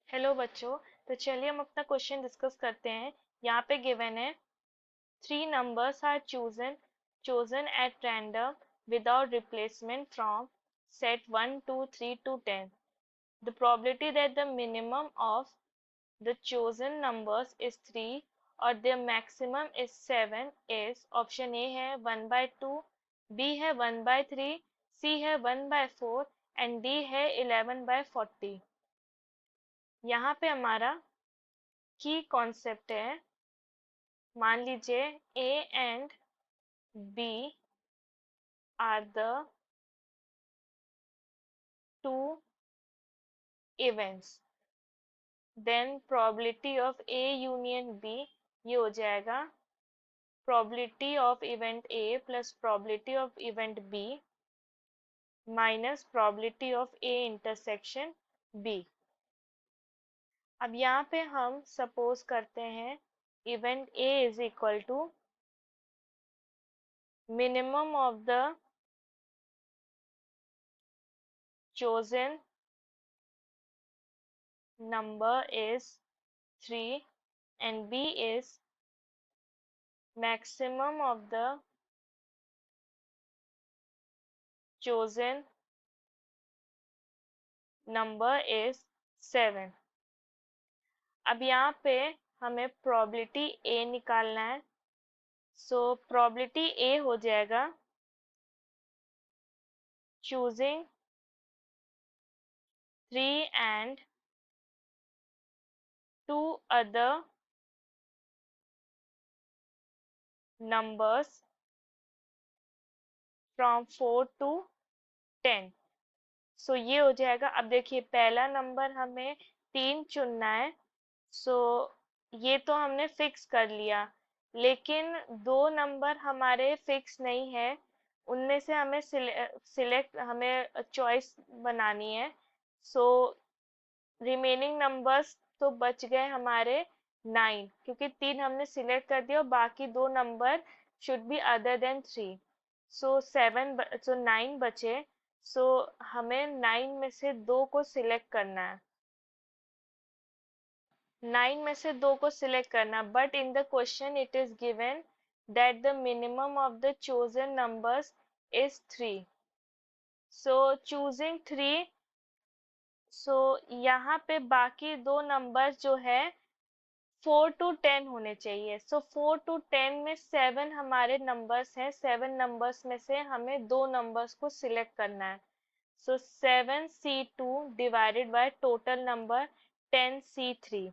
Hello बच्चों। तो चलिए हम अपना क्वेश्चन डिस्कस करते हैं। यहाँ पे गिवन है three numbers are chosen at random without replacement from set 1 2 3 to 10. The probability that the minimum of the chosen numbers is 3 और their maximum is 7 is option A है 1/2, बी है 1/3, सी है 1/4 and D है 11/40। यहाँ पे हमारा की कॉन्सेप्ट है, मान लीजिए A and B are the two events, then probability of A union B ये हो जाएगा probability of event A plus probability of event B minus probability of A intersection B. अब यहाँ पे हम सपोज करते हैं event A is equal to minimum of the chosen number is 3 and B is maximum of the chosen number is 7। अब यहाँ पे हमें प्रोबेबिलिटी ए निकालना है। सो प्रोबेबिलिटी ए हो जाएगा choosing 3 and 2 other numbers from 4 to 10। सो ये हो जाएगा। अब देखिए पहला नंबर हमें 3 चुनना है। सो ये तो हमने फिक्स कर लिया, लेकिन दो नंबर हमारे फिक्स नहीं है, उनमें से हमें सिलेक्ट हमें चॉइस बनानी है। सो रिमेनिंग नंबर्स तो बच गए हमारे 9, क्योंकि 3 हमने सिलेक्ट कर दिया और बाकी दो number should be other than 3। सो 9 बचे। सो हमें 9 में से 2 को सिलेक्ट करना है, 9 में से 2 को सिलेक्ट करना। But in the question it is given that the minimum of the chosen numbers is 3। So choosing 3, सो यहाँ पे बाकी दो नंबर जो है 4 to 10 होने चाहिए। सो 4 to 10 में 7 हमारे नंबर्स हैं, 7 नंबर्स में से हमें दो नंबर्स को सिलेक्ट करना है। So 7C2 divided by total number 10C3।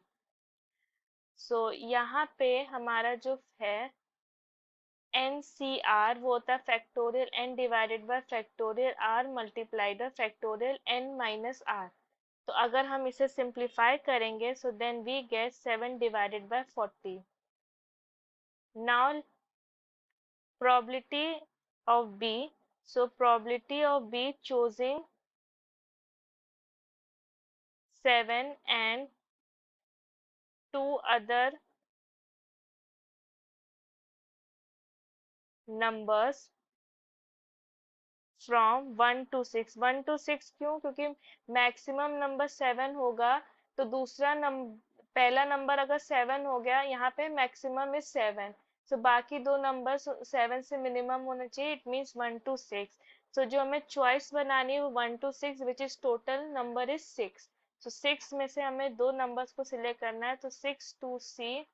So यहाँ पे हमारा जो है NCR वो होता है factorial n divided by factorial r multiplied by factorial n minus r। तो अगर हम इसे सिंप्लीफाई करेंगे so then we get 7 divided by 40। Now probability of B, so probability of B choosing 7 and 2 other numbers from 1 to 6। 1 to 6 क्यों? क्योंकि maximum number 7 होगा, तो दूसरा नंबर पहला नंबर अगर 7 हो गया, यहाँ पे मैक्सिमम इज 7। सो बाकी दो नंबर 7 से मिनिमम होना चाहिए, इट मीन्स 1 to 6। सो जो हमें चॉइस बनानी है वो 1 to 6 which is total number is 6। सो 6 में से हमें दो नंबर्स को सिलेक्ट करना है, तो 6 2C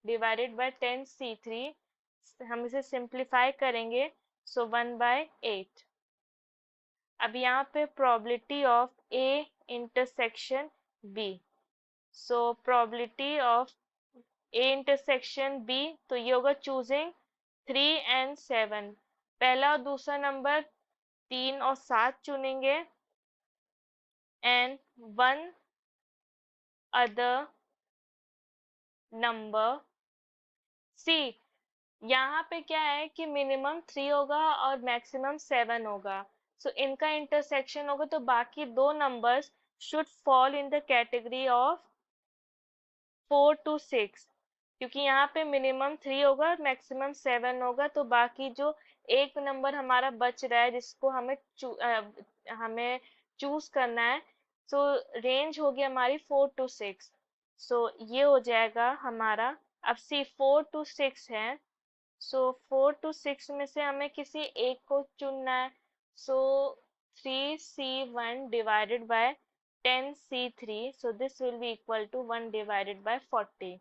डिवाइडेड बाय 10C3। हम इसे सिंप्लीफाई करेंगे, सो 1/8। अब यहाँ पे probability of A intersection B, so probability of A intersection B, तो ये होगा चूजिंग 3 and 7। पहला और दूसरा नंबर 3 और 7 चुनेंगे and one other number C. यहाँ पे क्या है कि मिनिमम 3 होगा और मैक्सिमम 7 होगा। सो इनका इंटरसेक्शन होगा, तो बाकी दो numbers should fall in the category of 4 to 6, क्योंकि यहाँ पे मिनिमम 3 होगा मैक्सिमम 7 होगा। तो बाकी जो एक नंबर हमारा बच रहा है जिसको हमें चूज करना है, सो रेंज होगी हमारी 4 to 6। सो ये हो जाएगा हमारा। अब सी 4 to 6 है। सो 4 to 6 में से हमें किसी एक को चुनना है। So 3c1 divided by 10c3, so this will be equal to 1 divided by 40।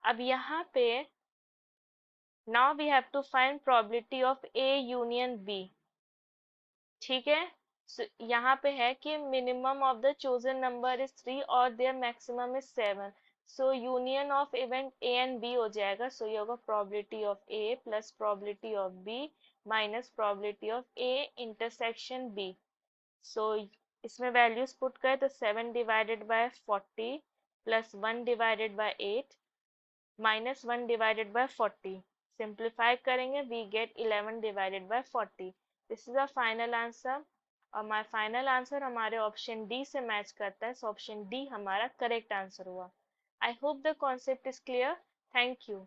अब यहाँ पे now we have to find probability of A union B. ठीक है। यहाँ पे है कि minimum of the chosen number is 3 और their maximum is 7। So union of event A and B हो जाएगा। सो ये होगा probability of A plus probability of B minus probability of A intersection B. So इसमें values put करें तो 7 divided by 40 plus 1 divided by 8 minus 1 divided by 40। Simplify करेंगे we get 11 divided by 40। This is a final answer. और my final answer हमारे option D से match करता है। So option D हमारा करेक्ट आंसर हुआ। I hope the concept is clear. Thank you.